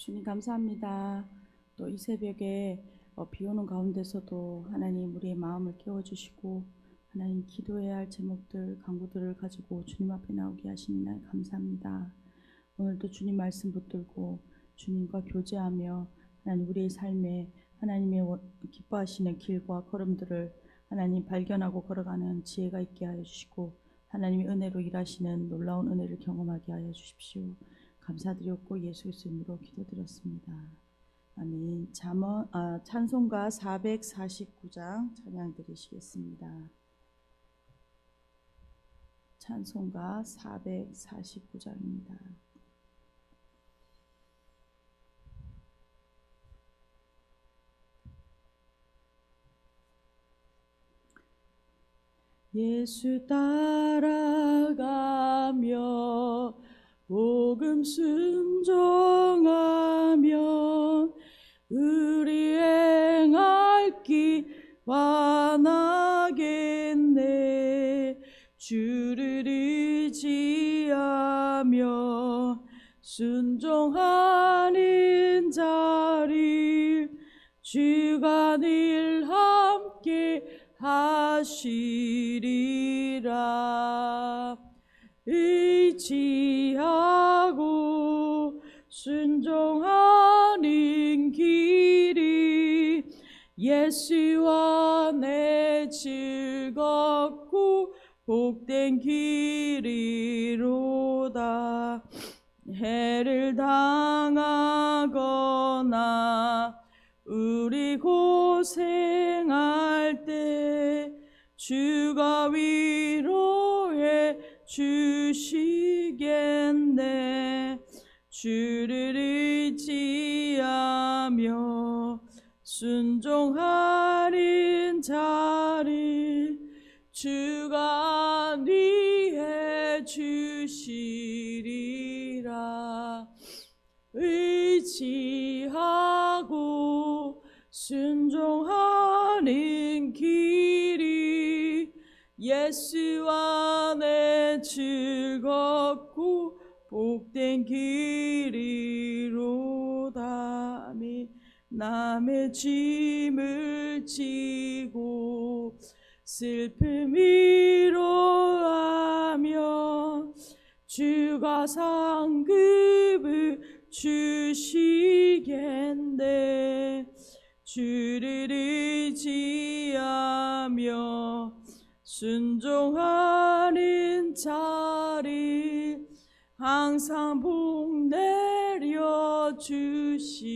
주님 감사합니다. 또 이 새벽에 비 오는 가운데서도 하나님 우리의 마음을 깨워주시고 하나님 기도해야 할 제목들, 간구들을 가지고 주님 앞에 나오게 하시니 날 감사합니다. 오늘도 주님 말씀 붙들고 주님과 교제하며 하나님 우리의 삶에 하나님의 기뻐하시는 길과 걸음들을 하나님 발견하고 걸어가는 지혜가 있게 하여 주시고 하나님의 은혜로 일하시는 놀라운 은혜를 경험하게 하여 주십시오. 감사드렸고 예수 그리스도 이름으로 기도드렸습니다. 아멘. 찬송가 449장 찬양 드리시겠습니다. 찬송가 449장입니다. 예수 따라가며 복음 순종하면 우리 행할 길 완하겠네. 주를 의지하며 순종하는 자를 주가 늘 함께 하시리라. 의지하고 순종하는 길이 예수와 내 즐겁고 복된 길이로다. 해를 당하거나 우리 고생할 때 주가 위로해 주시겠네. 주를 의지하며 순종하는 자를 주가 안위해 주시리라. 의지하고 순종하는 길이 예수와 내 즐겁고 복된 길이로다. 남의 짐을 지고 슬픔 위로하며 주가 상급을 주시겠네. 주를 의지하며 순종하는 자를 항상 복 내려 주시리라.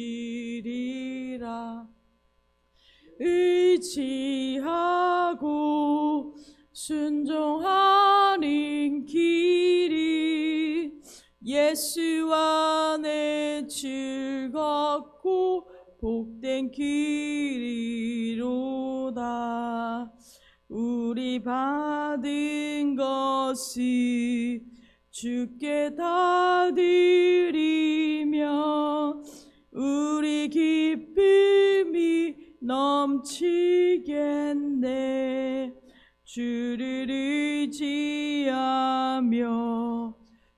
의지하고 순종하는 길이 예수와 내 즐겁고 복된 길이로다. 우리 받은 것을 주께 다 드리며 우리 기쁨이 넘치겠네. 주를 의지하며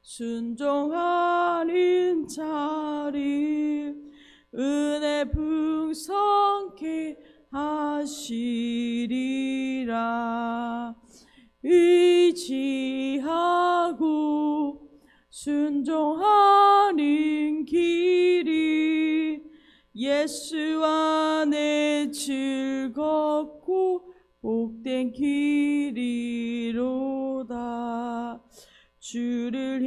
순종하는 자를 은혜 풍성케 하시리라. 의지하고 순종하는 길이 예수와 내 즐겁고 복된 길이로다. 주를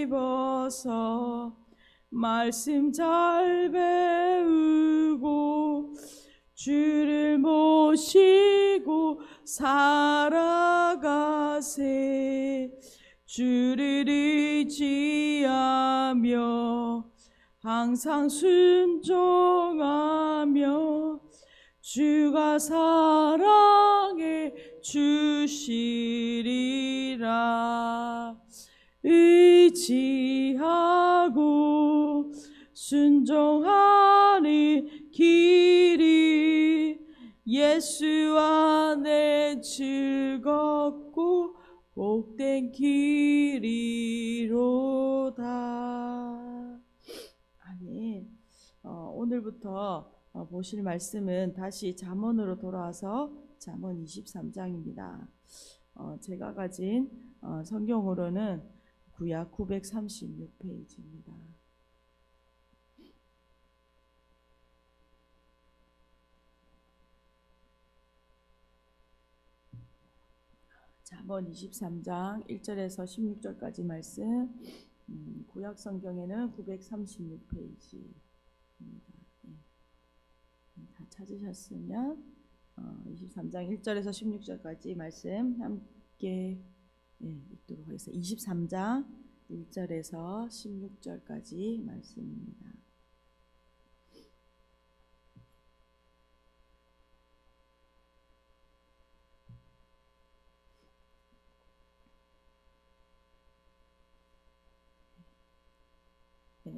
힘입어서 말씀 잘 배우고 주를 모시고 살아가세. 주를 의지하며 항상 순종하며 주가 사랑해 주시리라. 의지하고 순종하는 길이 예수와 내 즐겁고 복된 길이로다. 오늘부터 보실 말씀은 다시 잠언으로 돌아와서 잠언 23장입니다. 제가 가진 성경으로는 구약 936페이지입니다. 잠언 23장 1절에서 16절까지 말씀, 구약 성경에는 936페이지입니다. 다 찾으셨으면 23장 1절에서 16절까지 말씀 함께 읽도록 하겠습니다. 23장 1절에서 16절까지 말씀입니다.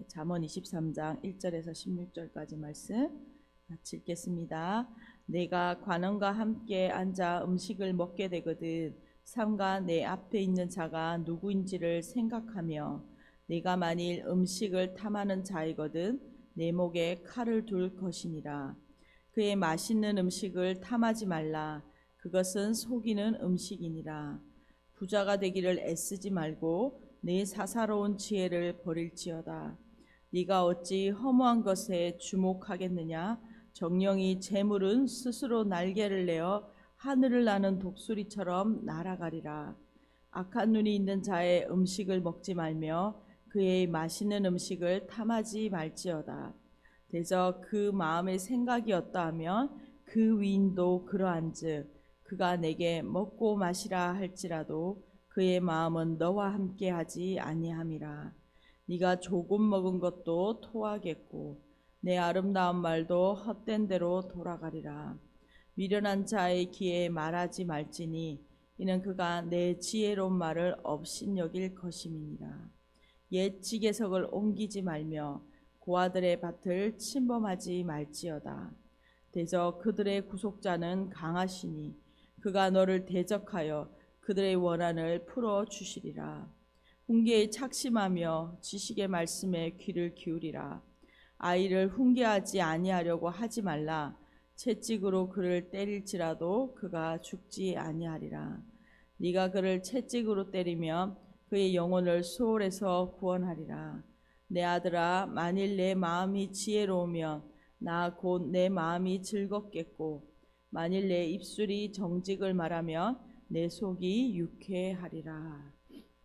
잠언 23장 1절에서 16절까지 말씀 같이 읽겠습니다. 내가 관원과 함께 앉아 음식을 먹게 되거든 삼가 내 앞에 있는 자가 누구인지를 생각하며 내가 만일 음식을 탐하는 자이거든 내 목에 칼을 둘 것이니라. 그의 맛있는 음식을 탐하지 말라. 그것은 속이는 음식이니라. 부자가 되기를 애쓰지 말고 내 사사로운 지혜를 버릴지어다. 네가 어찌 허무한 것에 주목하겠느냐? 정령이 재물은 스스로 날개를 내어 하늘을 나는 독수리처럼 날아가리라. 악한 눈이 있는 자의 음식을 먹지 말며 그의 맛있는 음식을 탐하지 말지어다. 대저 그 마음의 생각이 어떠하면 그 위인도 그러한즉 그가 내게 먹고 마시라 할지라도 그의 마음은 너와 함께하지 아니함이라. 네가 조금 먹은 것도 토하겠고 내 아름다운 말도 헛된 대로 돌아가리라. 미련한 자의 귀에 말하지 말지니 이는 그가 내 지혜로운 말을 업신여길 것임이니라. 옛 지게석을 옮기지 말며 고아들의 밭을 침범하지 말지어다. 대저 그들의 구속자는 강하시니 그가 너를 대적하여 그들의 원한을 풀어주시리라. 훈계에 착심하며 지식의 말씀에 귀를 기울이라. 아이를 훈계하지 아니하려고 하지 말라. 채찍으로 그를 때릴지라도 그가 죽지 아니하리라. 네가 그를 채찍으로 때리면 그의 영혼을 수월에서 구원하리라. 내 아들아, 만일 내 마음이 지혜로우면 나 곧 내 마음이 즐겁겠고 만일 내 입술이 정직을 말하면 내 속이 유쾌하리라.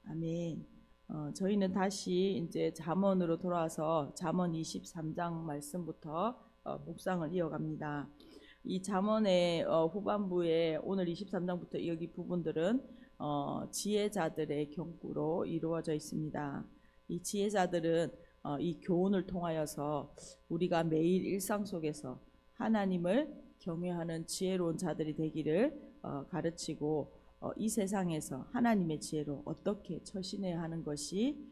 아멘. 저희는 다시 이제 잠언으로 돌아와서 잠언 23장 말씀부터 묵상을 이어갑니다. 이 잠언의 후반부에 오늘 23장부터 여기 부분들은 지혜자들의 경구로 이루어져 있습니다. 이 지혜자들은 이 교훈을 통하여서 우리가 매일 일상 속에서 하나님을 경외하는 지혜로운 자들이 되기를 가르치고 이 세상에서 하나님의 지혜로 어떻게 처신해야 하는 것이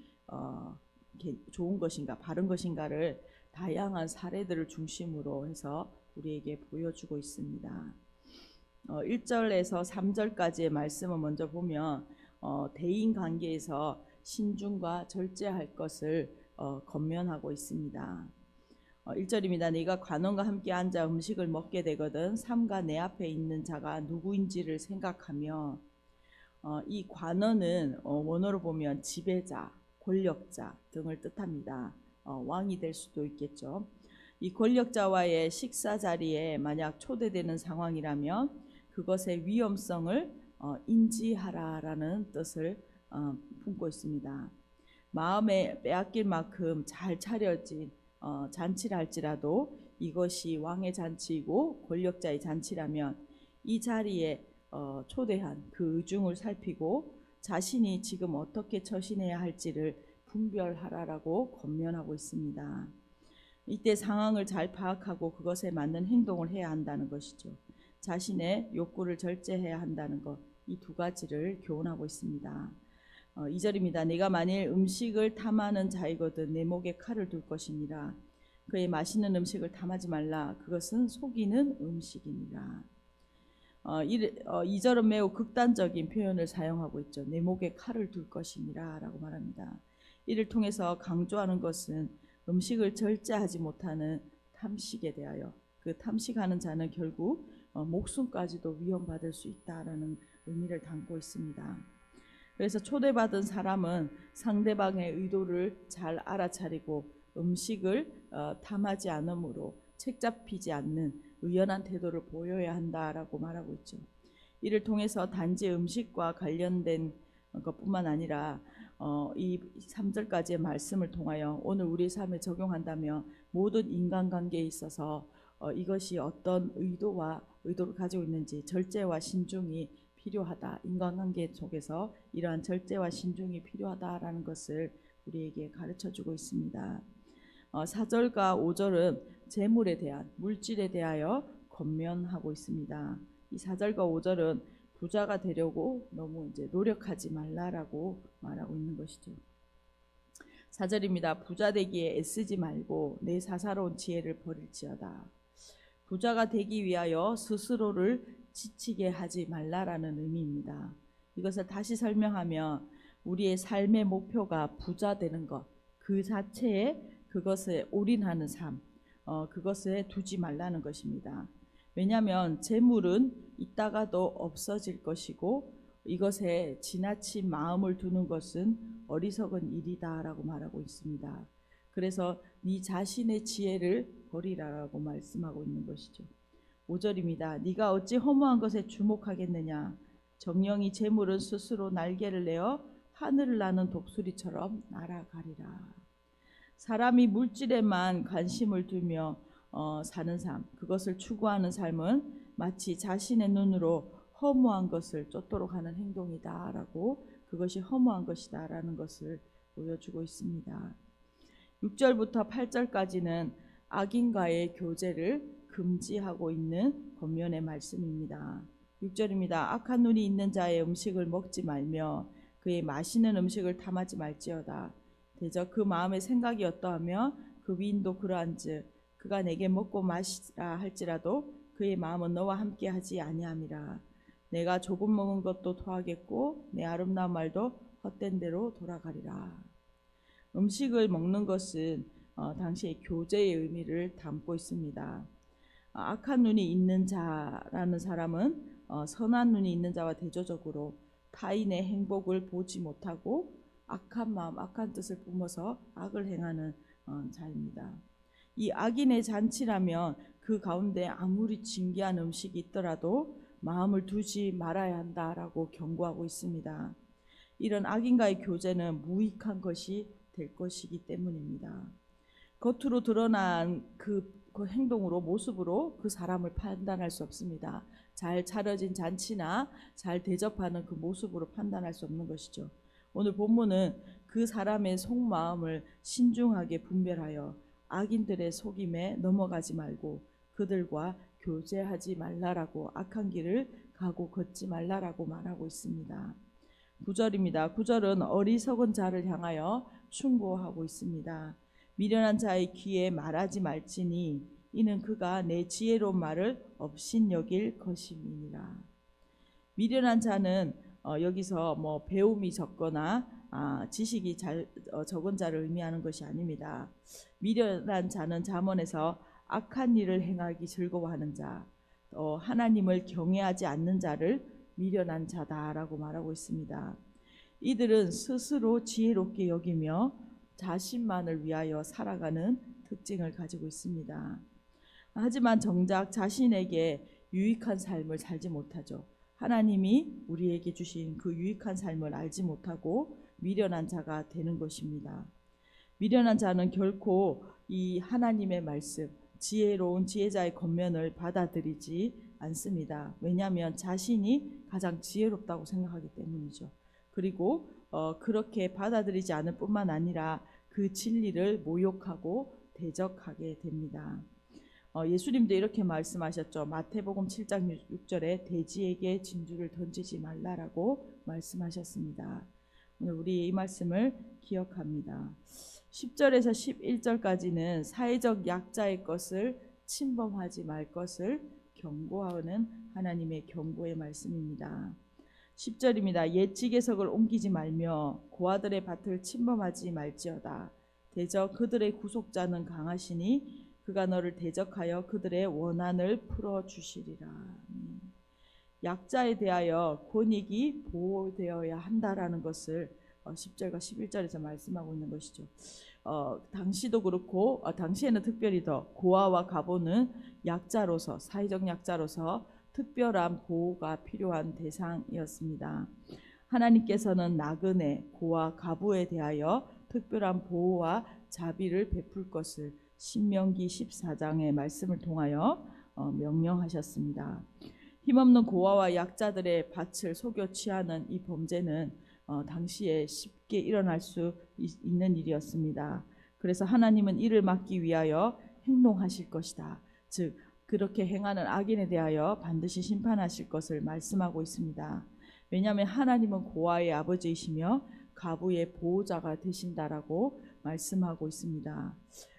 좋은 것인가 바른 것인가를 다양한 사례들을 중심으로 해서 우리에게 보여주고 있습니다. 1절에서 3절까지의 말씀을 먼저 보면 대인 관계에서 신중과 절제할 것을 권면하고 있습니다. 1절입니다. 네가 관원과 함께 앉아 음식을 먹게 되거든 삼가 내 앞에 있는 자가 누구인지를 생각하며 이 관원은 원어로 보면 지배자, 권력자 등을 뜻합니다. 왕이 될 수도 있겠죠. 이 권력자와의 식사 자리에 만약 초대되는 상황이라면 그것의 위험성을 인지하라라는 뜻을 품고 있습니다. 마음에 빼앗길 만큼 잘 차려진 잔치를 할지라도 이것이 왕의 잔치이고 권력자의 잔치라면 이 자리에 초대한 그 의중을 살피고 자신이 지금 어떻게 처신해야 할지를 분별하라라고 권면하고 있습니다. 이때 상황을 잘 파악하고 그것에 맞는 행동을 해야 한다는 것이죠. 자신의 욕구를 절제해야 한다는 것, 이 두 가지를 교훈하고 있습니다. 2절입니다. 내가 만일 음식을 탐하는 자이거든 내 목에 칼을 둘 것이니라. 그의 맛있는 음식을 탐하지 말라. 그것은 속이는 음식이니라. 2절은 매우 극단적인 표현을 사용하고 있죠. 내 목에 칼을 둘 것이니라 라고 말합니다. 이를 통해서 강조하는 것은 음식을 절제하지 못하는 탐식에 대하여 그 탐식하는 자는 결국 목숨까지도 위험받을 수 있다라는 의미를 담고 있습니다. 그래서 초대받은 사람은 상대방의 의도를 잘 알아차리고 음식을 탐하지 않으므로 책잡히지 않는 의연한 태도를 보여야 한다라고 말하고 있죠. 이를 통해서 단지 음식과 관련된 것뿐만 아니라 이 3절까지의 말씀을 통하여 오늘 우리 삶에 적용한다면 모든 인간관계에 있어서 이것이 어떤 의도를 가지고 있는지 절제와 신중이 필요하다. 인간관계 속에서 이러한 절제와 신중이 필요하다라는 것을 우리에게 가르쳐주고 있습니다. 4절과 5절은 재물에 대한 물질에 대하여 권면하고 있습니다. 이 4절과 5절은 부자가 되려고 너무 이제 노력하지 말라라고 말하고 있는 것이죠. 4절입니다. 부자 되기에 애쓰지 말고 내 사사로운 지혜를 버릴지어다. 부자가 되기 위하여 스스로를 지치게 하지 말라라는 의미입니다. 이것을 다시 설명하면 우리의 삶의 목표가 부자 되는 것, 그 자체에 그것에 올인하는 삶, 그것에 두지 말라는 것입니다. 왜냐하면 재물은 있다가도 없어질 것이고 이것에 지나친 마음을 두는 것은 어리석은 일이다라고 말하고 있습니다. 그래서 네 자신의 지혜를 버리라라고 말씀하고 있는 것이죠. 5절입니다. 네가 어찌 허무한 것에 주목하겠느냐. 정령이 재물은 스스로 날개를 내어 하늘을 나는 독수리처럼 날아가리라. 사람이 물질에만 관심을 두며 사는 삶, 그것을 추구하는 삶은 마치 자신의 눈으로 허무한 것을 쫓도록 하는 행동이다라고, 그것이 허무한 것이다라는 것을 보여주고 있습니다. 6절부터 8절까지는 악인과의 교제를 금지하고 있는 권면의 말씀입니다. 6절입니다. 악한 눈이 있는 자의 음식을 먹지 말며 그의 마시는 음식을 탐하지 말지어다. 대저 그 마음의 생각이 어떠하며 그 위인도 그러한즉 그가 내게 먹고 마시라 할지라도 그의 마음은 너와 함께 하지 아니함이라. 내가 조금 먹은 것도 토하겠고 내 아름다운 말도 헛된 대로 돌아가리라. 음식을 먹는 것은 당시의 교제의 의미를 담고 있습니다. 악한 눈이 있는 자라는 사람은 선한 눈이 있는 자와 대조적으로 타인의 행복을 보지 못하고 악한 마음, 악한 뜻을 뿜어서 악을 행하는 자입니다. 이 악인의 잔치라면 그 가운데 아무리 진귀한 음식이 있더라도 마음을 두지 말아야 한다라고 경고하고 있습니다. 이런 악인과의 교제는 무익한 것이 될 것이기 때문입니다. 겉으로 드러난 그 행동으로, 모습으로 그 사람을 판단할 수 없습니다. 잘 차려진 잔치나 잘 대접하는 그 모습으로 판단할 수 없는 것이죠. 오늘 본문은 그 사람의 속마음을 신중하게 분별하여 악인들의 속임에 넘어가지 말고 그들과 교제하지 말라라고, 악한 길을 가고 걷지 말라라고 말하고 있습니다. 9절입니다. 9절은 어리석은 자를 향하여 충고하고 있습니다. 미련한 자의 귀에 말하지 말지니 이는 그가 내 지혜로운 말을 업신여길 것임이니라. 미련한 자는 여기서 뭐 배움이 적거나 지식이 적은 자를 의미하는 것이 아닙니다. 미련한 자는 잠언에서 악한 일을 행하기 즐거워하는 자, 하나님을 경외하지 않는 자를 미련한 자다라고 말하고 있습니다. 이들은 스스로 지혜롭게 여기며 자신만을 위하여 살아가는 특징을 가지고 있습니다. 하지만 정작 자신에게 유익한 삶을 살지 못하죠. 하나님이 우리에게 주신 그 유익한 삶을 알지 못하고 미련한 자가 되는 것입니다. 미련한 자는 결코 이 하나님의 말씀, 지혜로운 지혜자의 권면을 받아들이지 않습니다. 왜냐하면 자신이 가장 지혜롭다고 생각하기 때문이죠. 그리고 그렇게 받아들이지 않을 뿐만 아니라 그 진리를 모욕하고 대적하게 됩니다. 예수님도 이렇게 말씀하셨죠. 마태복음 7장 6절에 돼지에게 진주를 던지지 말라라고 말씀하셨습니다. 오늘 우리 이 말씀을 기억합니다. 10절에서 11절까지는 사회적 약자의 것을 침범하지 말 것을 경고하는 하나님의 경고의 말씀입니다. 10절입니다. 옛 지계석을 옮기지 말며 고아들의 밭을 침범하지 말지어다. 대저 그들의 구속자는 강하시니 그가 너를 대적하여 그들의 원한을 풀어주시리라. 약자에 대하여 권익이 보호되어야 한다라는 것을 10절과 11절에서 말씀하고 있는 것이죠. 당시도 그렇고 당시에는 특별히 더 고아와 과부는 약자로서, 사회적 약자로서 특별한 보호가 필요한 대상이었습니다. 하나님께서는 나그네, 고아, 과부에 대하여 특별한 보호와 자비를 베풀 것을 신명기 14장의 말씀을 통하여 명령하셨습니다. 힘없는 고아와 약자들의 밭을 속여 취하는 이 범죄는 당시에 쉽게 일어날 수 있는 일이었습니다. 그래서 하나님은 이를 막기 위하여 행동하실 것이다. 즉 그렇게 행하는 악인에 대하여 반드시 심판하실 것을 말씀하고 있습니다. 왜냐하면 하나님은 고아의 아버지이시며 과부의 보호자가 되신다라고 말씀하고 있습니다.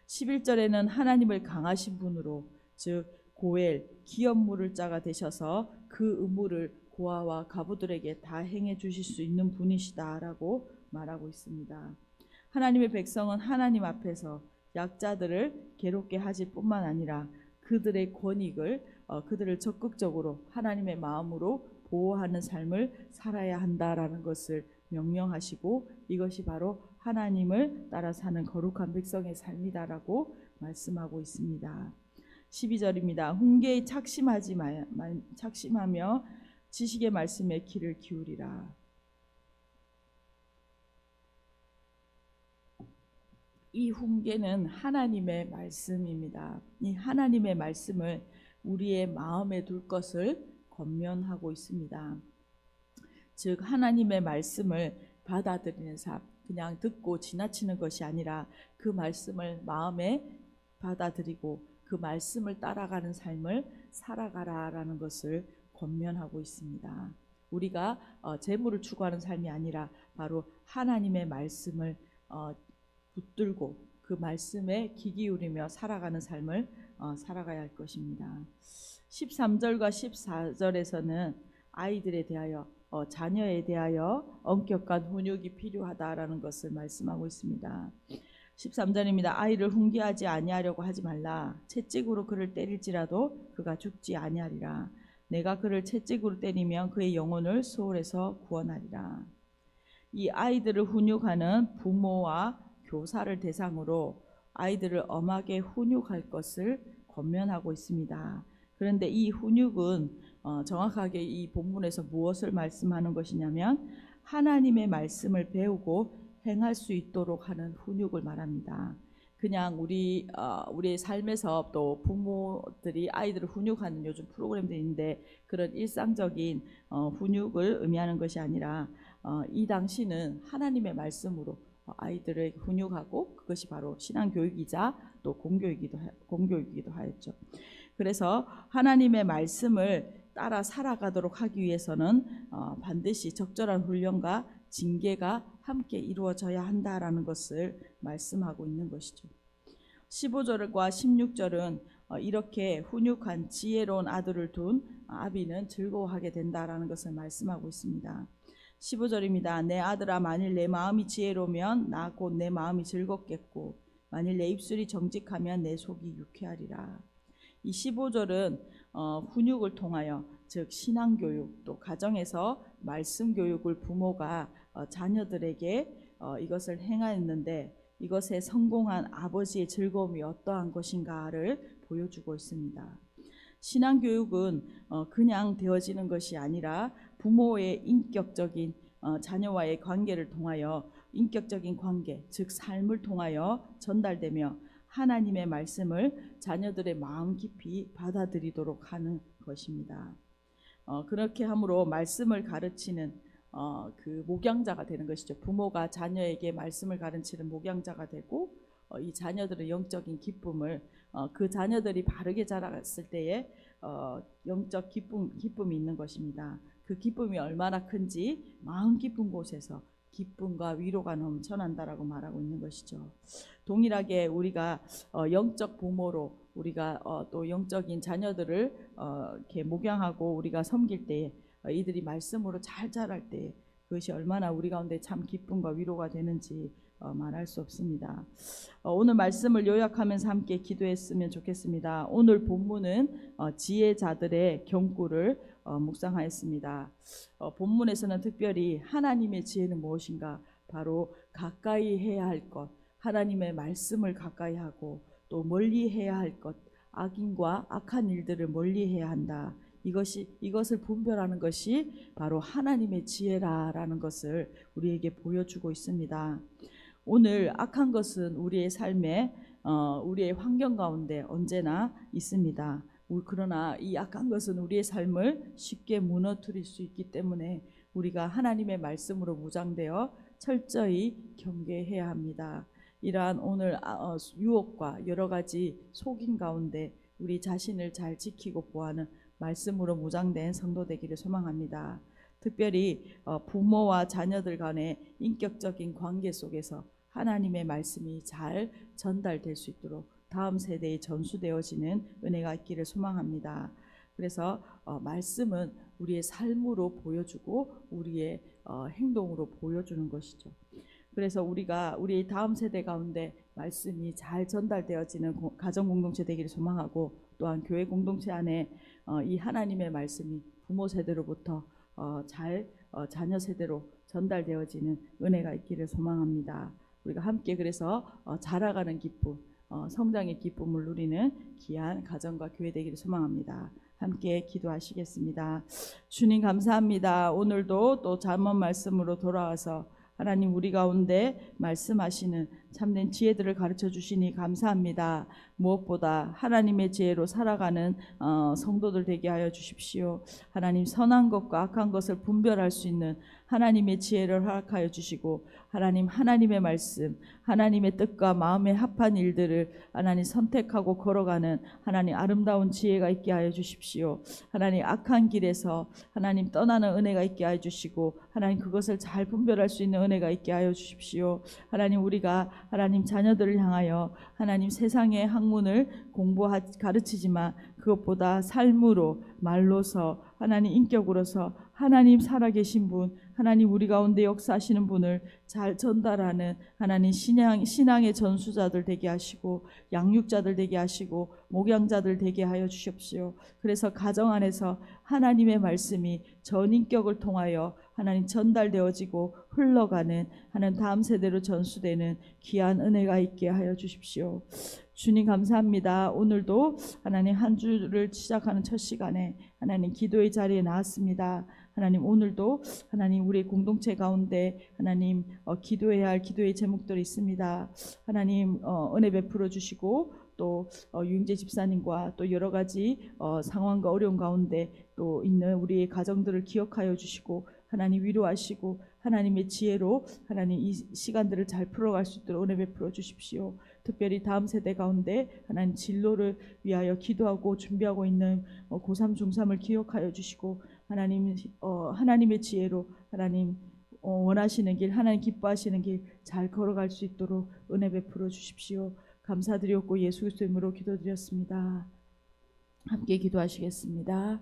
11절에는 하나님을 강하신 분으로, 즉 고엘, 기업물을 자가 되셔서 그 의무를 고아와 과부들에게 다 행해 주실 수 있는 분이시다라고 말하고 있습니다. 하나님의 백성은 하나님 앞에서 약자들을 괴롭게 하실 뿐만 아니라 그들의 권익을, 그들을 적극적으로 하나님의 마음으로 보호하는 삶을 살아야 한다라는 것을 명령하시고, 이것이 바로 하나님을 따라 사는 거룩한 백성의 삶이다라고 말씀하고 있습니다. 12절입니다. 훈계에 착심하며 지식의 말씀에 귀를 기울이라. 이 훈계는 하나님의 말씀입니다. 이 하나님의 말씀을 우리의 마음에 둘 것을 권면하고 있습니다. 즉 하나님의 말씀을 받아들이는 삶, 그냥 듣고 지나치는 것이 아니라 그 말씀을 마음에 받아들이고 그 말씀을 따라가는 삶을 살아가라라는 것을 권면하고 있습니다. 우리가 재물을 추구하는 삶이 아니라 바로 하나님의 말씀을 붙들고 그 말씀에 귀 기울이며 살아가는 삶을 살아가야 할 것입니다. 13절과 14절에서는 아이들에 대하여, 자녀에 대하여 엄격한 훈육이 필요하다라는 것을 말씀하고 있습니다. 13절입니다. 아이를 훈계하지 아니하려고 하지 말라. 채찍으로 그를 때릴지라도 그가 죽지 아니하리라. 내가 그를 채찍으로 때리면 그의 영혼을 수월에서 구원하리라. 이 아이들을 훈육하는 부모와 교사를 대상으로 아이들을 엄하게 훈육할 것을 권면하고 있습니다. 그런데 이 훈육은 정확하게 이 본문에서 무엇을 말씀하는 것이냐면 하나님의 말씀을 배우고 행할 수 있도록 하는 훈육을 말합니다. 그냥 우리의 삶에서 또 부모들이 아이들을 훈육하는 요즘 프로그램들이 있는데 그런 일상적인 훈육을 의미하는 것이 아니라 이 당시는 하나님의 말씀으로 아이들을 훈육하고 그것이 바로 신앙교육이자 또 공교육이기도 하였죠. 그래서 하나님의 말씀을 따라 살아가도록 하기 위해서는 반드시 적절한 훈련과 징계가 함께 이루어져야 한다라는 것을 말씀하고 있는 것이죠. 15절과 16절은 이렇게 훈육한 지혜로운 아들을 둔 아비는 즐거워하게 된다라는 것을 말씀하고 있습니다. 15절입니다. 내 아들아, 만일 내 마음이 지혜로우면 나 곧 내 마음이 즐겁겠고 만일 내 입술이 정직하면 내 속이 유쾌하리라. 이 15절은 훈육을 통하여, 즉 신앙교육, 또 가정에서 말씀교육을 부모가 자녀들에게 이것을 행하였는데 이것에 성공한 아버지의 즐거움이 어떠한 것인가를 보여주고 있습니다. 신앙교육은 그냥 되어지는 것이 아니라 부모의 인격적인 자녀와의 관계를 통하여 인격적인 관계, 즉 삶을 통하여 전달되며 하나님의 말씀을 자녀들의 마음 깊이 받아들이도록 하는 것입니다. 그렇게 함으로 말씀을 가르치는 그 목양자가 되는 것이죠. 부모가 자녀에게 말씀을 가르치는 목양자가 되고 이 자녀들의 영적인 기쁨을 그 자녀들이 바르게 자랐을 때에 영적 기쁨이 있는 것입니다. 그 기쁨이 얼마나 큰지 마음 깊은 곳에서 기쁨과 위로가 넘쳐난다라고 말하고 있는 것이죠. 동일하게 우리가 영적 부모로 우리가 또 영적인 자녀들을 이렇게 목양하고 우리가 섬길 때에 이들이 말씀으로 잘 자랄 때 그것이 얼마나 우리 가운데 참 기쁨과 위로가 되는지 말할 수 없습니다. 오늘 말씀을 요약하면서 함께 기도했으면 좋겠습니다. 오늘 본문은 지혜자들의 경고를 묵상하였습니다. 본문에서는 특별히 하나님의 지혜는 무엇인가? 바로 가까이 해야 할 것, 하나님의 말씀을 가까이 하고 또 멀리 해야 할 것, 악인과 악한 일들을 멀리 해야 한다. 이것을 분별하는 것이 바로 하나님의 지혜라라는 것을 우리에게 보여주고 있습니다. 오늘 악한 것은 우리의 삶에 우리의 환경 가운데 언제나 있습니다. 그러나 이 악한 것은 우리의 삶을 쉽게 무너뜨릴 수 있기 때문에 우리가 하나님의 말씀으로 무장되어 철저히 경계해야 합니다. 이러한 오늘 유혹과 여러 가지 속임 가운데 우리 자신을 잘 지키고 보호하는 말씀으로 무장된 성도 되기를 소망합니다. 특별히 부모와 자녀들 간의 인격적인 관계 속에서 하나님의 말씀이 잘 전달될 수 있도록 다음 세대에 전수되어지는 은혜가 있기를 소망합니다. 그래서 말씀은 우리의 삶으로 보여주고 우리의 행동으로 보여주는 것이죠. 그래서 우리가 우리 다음 세대 가운데 말씀이 잘 전달되어지는 가정 공동체 되기를 소망하고, 또한 교회 공동체 안에 이 하나님의 말씀이 부모 세대로부터 잘 자녀 세대로 전달되어지는 은혜가 있기를 소망합니다. 우리가 함께 그래서 자라가는 기쁨, 성장의 기쁨을 누리는 귀한 가정과 교회 되기를 소망합니다. 함께 기도하시겠습니다. 주님 감사합니다. 오늘도 또 잠언 말씀으로 돌아와서 하나님 우리 가운데 말씀하시는 참된 지혜들을 가르쳐 주시니 감사합니다. 무엇보다 하나님의 지혜로 살아가는 성도들 되게 하여 주십시오. 하나님 선한 것과 악한 것을 분별할 수 있는 하나님의 지혜를 허락하여 주시고, 하나님의 말씀, 하나님의 뜻과 마음에 합한 일들을 하나님 선택하고 걸어가는 하나님 아름다운 지혜가 있게 하여 주십시오. 하나님 악한 길에서 하나님 떠나는 은혜가 있게 하여 주시고, 하나님 그것을 잘 분별할 수 있는 은혜가 있게 하여 주십시오. 하나님 우리가 하나님 자녀들을 향하여 하나님 세상의 학문을 가르치지만 그것보다 삶으로, 말로서, 하나님 인격으로서 하나님 살아계신 분, 하나님 우리 가운데 역사하시는 분을 잘 전달하는 하나님 신앙의 전수자들 되게 하시고, 양육자들 되게 하시고, 목양자들 되게 하여 주십시오. 그래서 가정 안에서 하나님의 말씀이 전인격을 통하여 하나님 전달되어지고 흘러가는 하나님 다음 세대로 전수되는 귀한 은혜가 있게 하여 주십시오. 주님 감사합니다. 오늘도 하나님 한 주를 시작하는 첫 시간에 하나님 기도의 자리에 나왔습니다. 하나님 오늘도 하나님 우리 공동체 가운데 하나님 기도해야 할 기도의 제목들이 있습니다. 하나님 은혜 베풀어 주시고, 또 유영재 집사님과 또 여러 가지 상황과 어려운 가운데 또 있는 우리의 가정들을 기억하여 주시고, 하나님 위로하시고 하나님의 지혜로 하나님 이 시간들을 잘 풀어갈 수 있도록 은혜 베풀어 주십시오. 특별히 다음 세대 가운데 하나님 진로를 위하여 기도하고 준비하고 있는 고3, 중3을 기억하여 주시고, 하나님의 지혜로 하나님 원하시는 길, 하나님 기뻐하시는 길 잘 걸어갈 수 있도록 은혜 베풀어 주십시오. 감사드렸고 예수 그리스도 이름으로 기도드렸습니다. 함께 기도하시겠습니다.